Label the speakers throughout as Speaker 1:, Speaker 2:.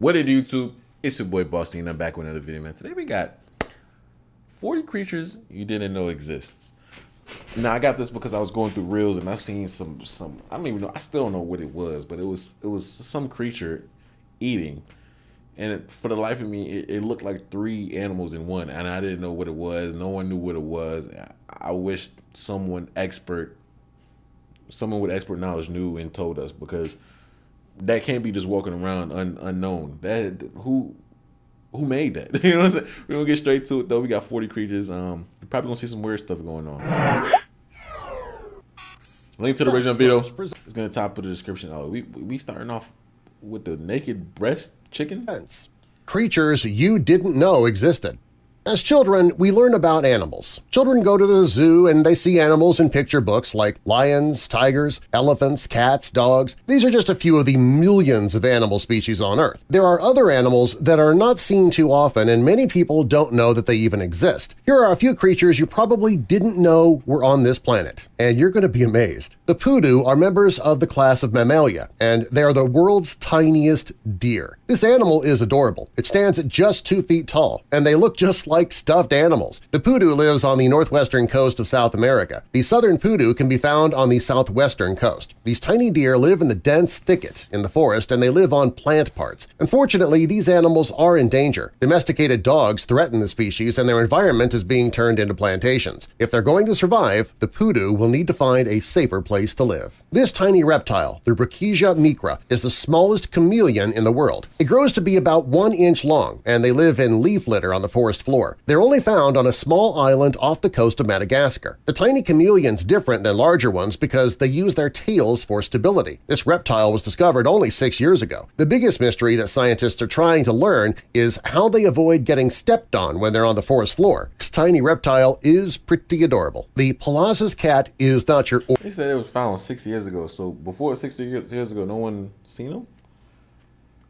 Speaker 1: What did YouTube? It's your boy Bossni, and I'm back with another video, man. Today we got 40 creatures you didn't know exists. Now I got this because I was going through reels and I seen some I don't even know, I still don't know what it was, but it was some creature eating. And for the life of me, it looked like 3 animals in one, and I didn't know what it was. No one knew what it was. I wish someone with expert knowledge knew and told us, because that can't be just walking around unknown. That who made that? You know what I'm saying? We're gonna get straight to it though. We got 40 creatures. You're probably gonna see some weird stuff going on. Link to the original video is gonna top of the description. Oh, we starting off with the naked breast chicken.
Speaker 2: Creatures you didn't know existed. As children, we learn about animals. Children go to the zoo and they see animals in picture books like lions, tigers, elephants, cats, dogs. These are just a few of the millions of animal species on Earth. There are other animals that are not seen too often, and many people don't know that they even exist. Here are a few creatures you probably didn't know were on this planet, and you're going to be amazed. The poodoo are members of the class of Mammalia, and they are the world's tiniest deer. This animal is adorable. It stands at just 2 feet tall, and they look just like stuffed animals. The poodoo lives on the northwestern coast of South America. The southern poodoo can be found on the southwestern coast. These tiny deer live in the dense thicket in the forest, and they live on plant parts. Unfortunately, these animals are in danger. Domesticated dogs threaten the species, and their environment is being turned into plantations. If they're going to survive, the poodoo will need to find a safer place to live. This tiny reptile, the Brachysia micra, is the smallest chameleon in the world. It grows to be about 1 inch long, and they live in leaf litter on the forest floor. They're only found on a small island off the coast of Madagascar. The tiny chameleon's different than larger ones because they use their tails for stability. This reptile was discovered only 6 years ago. The biggest mystery that scientists are trying to learn is how they avoid getting stepped on when they're on the forest floor. This tiny reptile is pretty adorable. The Palazzo's cat is not your—
Speaker 1: They said it was found 6 years ago, so before 60 years ago, no one seen them?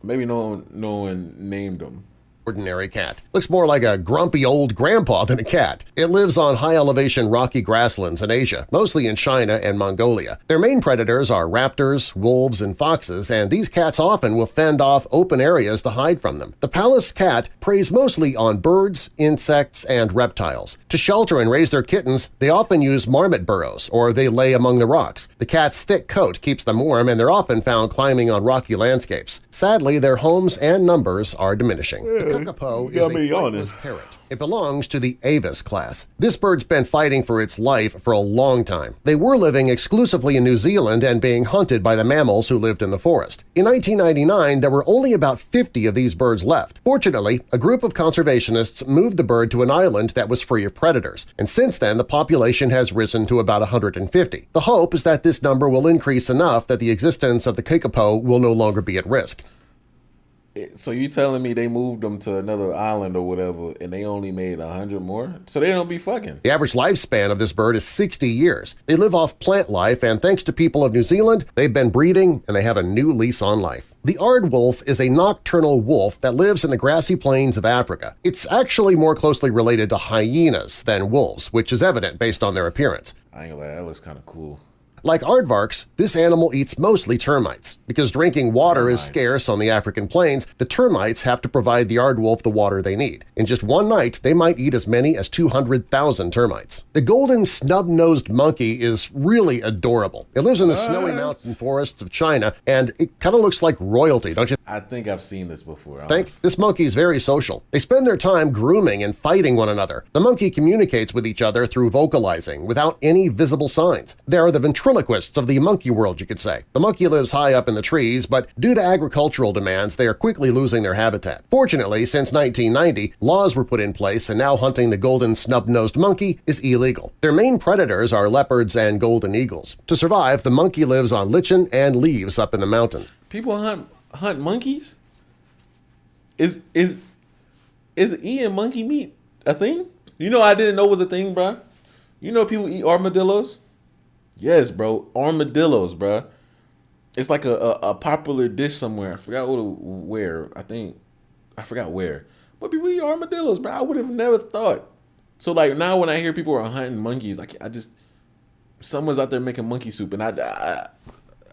Speaker 1: Maybe no one named them.
Speaker 2: Ordinary cat. Looks more like a grumpy old grandpa than a cat. It lives on high-elevation rocky grasslands in Asia, mostly in China and Mongolia. Their main predators are raptors, wolves, and foxes, and these cats often will fend off open areas to hide from them. The Pallas cat preys mostly on birds, insects, and reptiles. To shelter and raise their kittens, they often use marmot burrows, or they lay among the rocks. The cat's thick coat keeps them warm, and they're often found climbing on rocky landscapes. Sadly, their homes and numbers are diminishing. The kakapo is a flightless parrot. It belongs to the Avis class. This bird's been fighting for its life for a long time. They were living exclusively in New Zealand and being hunted by the mammals who lived in the forest. In 1999, there were only about 50 of these birds left. Fortunately, a group of conservationists moved the bird to an island that was free of predators, and since then the population has risen to about 150. The hope is that this number will increase enough that the existence of the kakapo will no longer be at risk.
Speaker 1: So you telling me they moved them to another island or whatever, and they only made 100 more? So they don't be fucking.
Speaker 2: The average lifespan of this bird is 60 years. They live off plant life, and thanks to people of New Zealand, they've been breeding and they have a new lease on life. The aardwolf is a nocturnal wolf that lives in the grassy plains of Africa. It's actually more closely related to hyenas than wolves, which is evident based on their appearance.
Speaker 1: I ain't gonna lie, that looks kind of cool.
Speaker 2: Like aardvarks, this animal eats mostly termites. Because drinking water is scarce on the African plains, the termites have to provide the aardwolf the water they need. In just one night, they might eat as many as 200,000 termites. The golden snub-nosed monkey is really adorable. It lives in the snowy mountain forests of China, and it kind of looks like royalty, don't you?
Speaker 1: I think I've seen this before.
Speaker 2: This monkey is very social. They spend their time grooming and fighting one another. The monkey communicates with each other through vocalizing without any visible signs. They are the ventriloquists of the monkey world, you could say. The monkey lives high up in the trees, but due to agricultural demands, they are quickly losing their habitat. Fortunately, since 1990, laws were put in place, and now hunting the golden snub-nosed monkey is illegal. Their main predators are leopards and golden eagles. To survive, the monkey lives on lichen and leaves up in the mountains.
Speaker 1: People hunt monkeys? Is eating monkey meat a thing? You know, I didn't know was a thing, bro. You know people eat armadillos? Yes, bro. Armadillos, bro. It's like a popular dish somewhere. I forgot where. I forgot where. But people eat armadillos, bro. I would have never thought. So like now when I hear people are hunting monkeys, I just someone's out there making monkey soup, and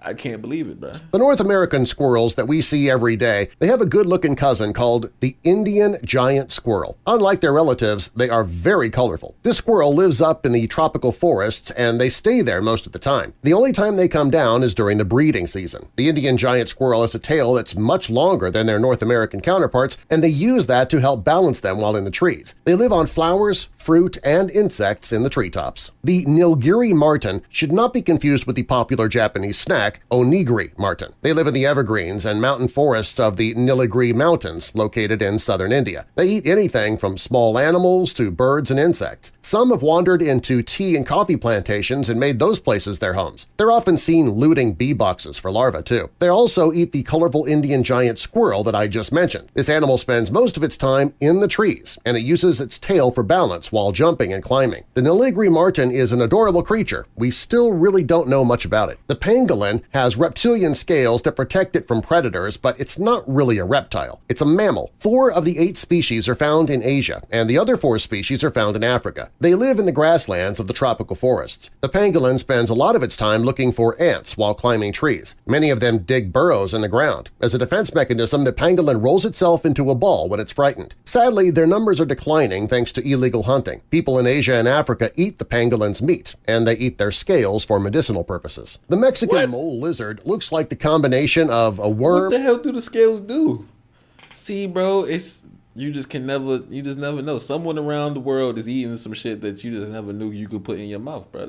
Speaker 1: I can't believe it, bro.
Speaker 2: The North American squirrels that we see every day, they have a good-looking cousin called the Indian giant squirrel. Unlike their relatives, they are very colorful. This squirrel lives up in the tropical forests and they stay there most of the time. The only time they come down is during the breeding season. The Indian giant squirrel has a tail that's much longer than their North American counterparts, and they use that to help balance them while in the trees. They live on flowers, fruit, and insects in the treetops. The Nilgiri marten should not be confused with the popular Japanese snack onigiri marten. They live in the evergreens and mountain forests of the Nilgiri Mountains located in southern India. They eat anything from small animals to birds and insects. Some have wandered into tea and coffee plantations and made those places their homes. They're often seen looting bee boxes for larvae, too. They also eat the colorful Indian giant squirrel that I just mentioned. This animal spends most of its time in the trees, and it uses its tail for balance while jumping and climbing. The Nilgiri marten is an adorable creature. We still really don't know much about it. The pangolin has reptilian scales that protect it from predators, but it's not really a reptile. It's a mammal. 4 of the 8 species are found in Asia, and the other 4 species are found in Africa. They live in the grasslands of the tropical forests. The pangolin spends a lot of its time looking for ants while climbing trees. Many of them dig burrows in the ground. As a defense mechanism, the pangolin rolls itself into a ball when it's frightened. Sadly, their numbers are declining thanks to illegal hunting. People in Asia and Africa eat the pangolin's meat, and they eat their scales for medicinal purposes. The Mexican mole lizard looks like the combination of a worm—
Speaker 1: What the hell do the scales do? See, bro, you just never know. Someone around the world is eating some shit that you just never knew you could put in your mouth, bro.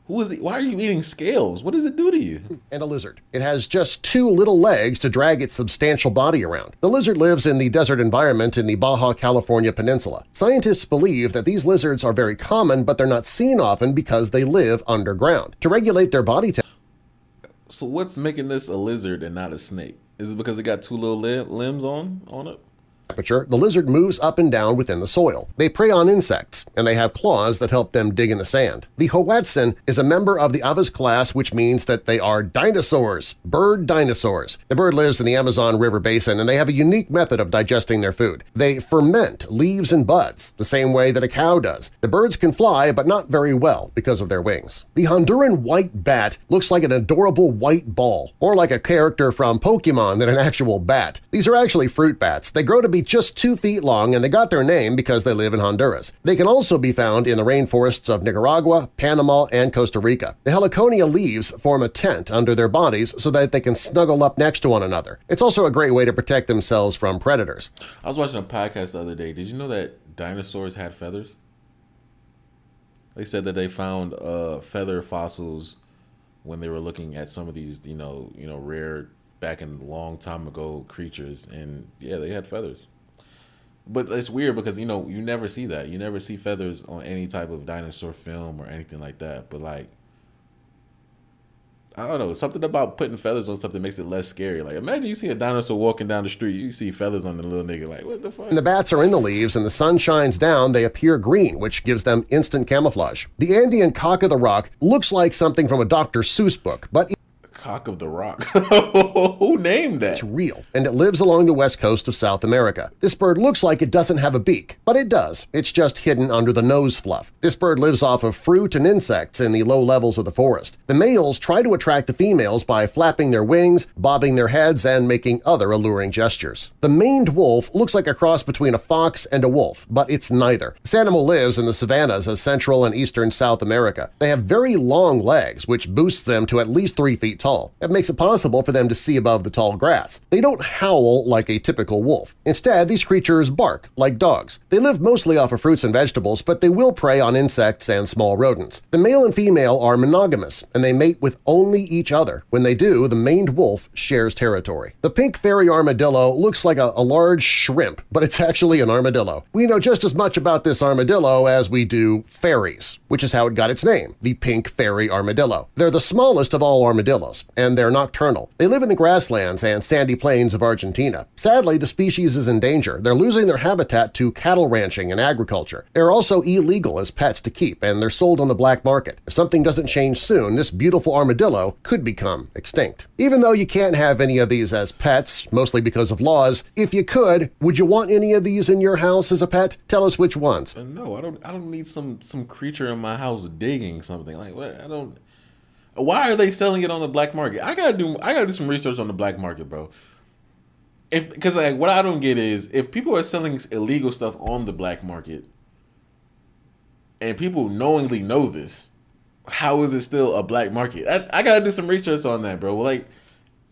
Speaker 1: Who is it? Why are you eating scales? What does it do to you?
Speaker 2: And a lizard. It has just 2 little legs to drag its substantial body around. The lizard lives in the desert environment in the Baja California Peninsula. Scientists believe that these lizards are very common, but they're not seen often because they live underground. To regulate their body temperature—
Speaker 1: So what's making this a lizard and not a snake? Is it because it got 2 little limbs on it?
Speaker 2: the lizard moves up and down within the soil. They prey on insects, and they have claws that help them dig in the sand. The Hoatzin is a member of the Aves class, which means that they are dinosaurs, bird dinosaurs. The bird lives in the Amazon River basin, and they have a unique method of digesting their food. They ferment leaves and buds, the same way that a cow does. The birds can fly, but not very well because of their wings. The Honduran white bat looks like an adorable white ball, more like a character from Pokemon than an actual bat. These are actually fruit bats. They grow to be just 2 feet long, and they got their name because they live in Honduras. They can also be found in the rainforests of Nicaragua, Panama, and Costa Rica. The heliconia leaves form a tent under their bodies so that they can snuggle up next to one another. It's also a great way to protect themselves from predators.
Speaker 1: I was watching a podcast the other day. Did you know that dinosaurs had feathers? They said that they found feather fossils when they were looking at some of these, rare back in a long time ago creatures, and yeah, they had feathers. But it's weird because you never see that. You never see feathers on any type of dinosaur film or anything like that. But like, I don't know, something about putting feathers on something makes it less scary. Like, imagine you see a dinosaur walking down the street, you see feathers on the little nigga. Like, what the fuck?
Speaker 2: When the bats are in the leaves and the sun shines down, they appear green, which gives them instant camouflage. The Andean cock of the rock looks like something from a Dr. Seuss book, but
Speaker 1: Cock of the Rock. Who named that?
Speaker 2: It's real, and it lives along the west coast of South America. This bird looks like it doesn't have a beak, but it does. It's just hidden under the nose fluff. This bird lives off of fruit and insects in the low levels of the forest. The males try to attract the females by flapping their wings, bobbing their heads, and making other alluring gestures. The maned wolf looks like a cross between a fox and a wolf, but it's neither. This animal lives in the savannas of Central and Eastern South America. They have very long legs, which boosts them to at least 3 feet tall. It makes it possible for them to see above the tall grass. They don't howl like a typical wolf. Instead, these creatures bark like dogs. They live mostly off of fruits and vegetables, but they will prey on insects and small rodents. The male and female are monogamous, and they mate with only each other. When they do, the maned wolf shares territory. The pink fairy armadillo looks like a large shrimp, but it's actually an armadillo. We know just as much about this armadillo as we do fairies, which is how it got its name, the pink fairy armadillo. They're the smallest of all armadillos, and they're nocturnal. They live in the grasslands and sandy plains of Argentina. Sadly, the species is in danger. They're losing their habitat to cattle ranching and agriculture. They're also illegal as pets to keep, and they're sold on the black market. If something doesn't change soon, this beautiful armadillo could become extinct. Even though you can't have any of these as pets, mostly because of laws, if you could, would you want any of these in your house as a pet? Tell us which ones.
Speaker 1: No, I don't need some creature in my house digging something. Like, what? I don't. Why are they selling it on the black market? I gotta do some research on the black market, bro. Because like what I don't get is if people are selling illegal stuff on the black market, and people knowingly know this, how is it still a black market? I gotta do some research on that, bro. Like,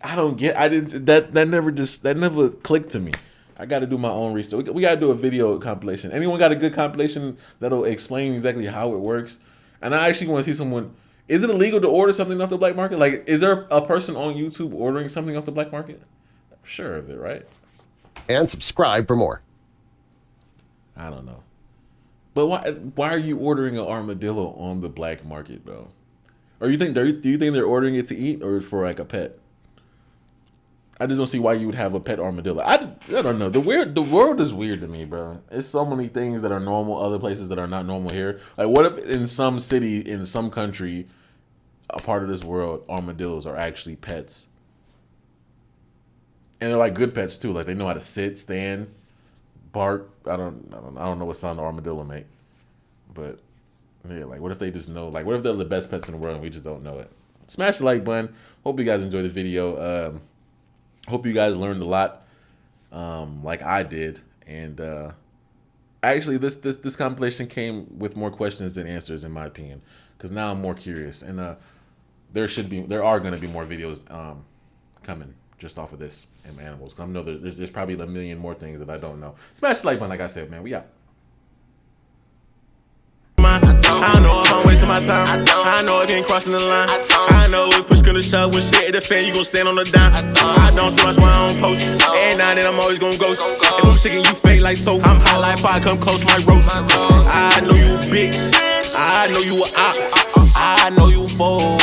Speaker 1: that never clicked to me. I got to do my own research. We got to do a video compilation. Anyone got a good compilation that'll explain exactly how it works? And I actually want to see someone. Is it illegal to order something off the black market? Like, is there a person on YouTube ordering something off the black market? I'm sure of it, right?
Speaker 2: And subscribe for more.
Speaker 1: I don't know. But why are you ordering an armadillo on the black market, though? Or do you think they're ordering it to eat or for like a pet? I just don't see why you would have a pet armadillo. I don't know. The world is weird to me, bro. It's so many things that are normal, other places that are not normal here. Like, what if in some city, in some country, a part of this world, armadillos are actually pets, and they're like good pets too. Like they know how to sit, stand, bark. I don't know what sound an armadillo make, but yeah, like what if they just know? Like what if they're the best pets in the world and we just don't know it? Smash the like button. Hope you guys enjoyed the video. Hope you guys learned a lot, like I did, and actually, this compilation came with more questions than answers, in my opinion, because now I'm more curious, and there are going to be more videos coming just off of this and animals. I know there's probably a million more things that I don't know. Smash the like button, like I said, man. We out.
Speaker 3: I know if I'm wasting my time. I know if you ain't crossing the line. I know if push gonna shove with shit at the fan, you gon' stand on the dime. I don't so much why I don't post. Every now and then I'm always gon' ghost. If I'm sick and you fake like so, I'm hot like fire, come close my roast. I know you a bitch. I know you a op. I know you a fool.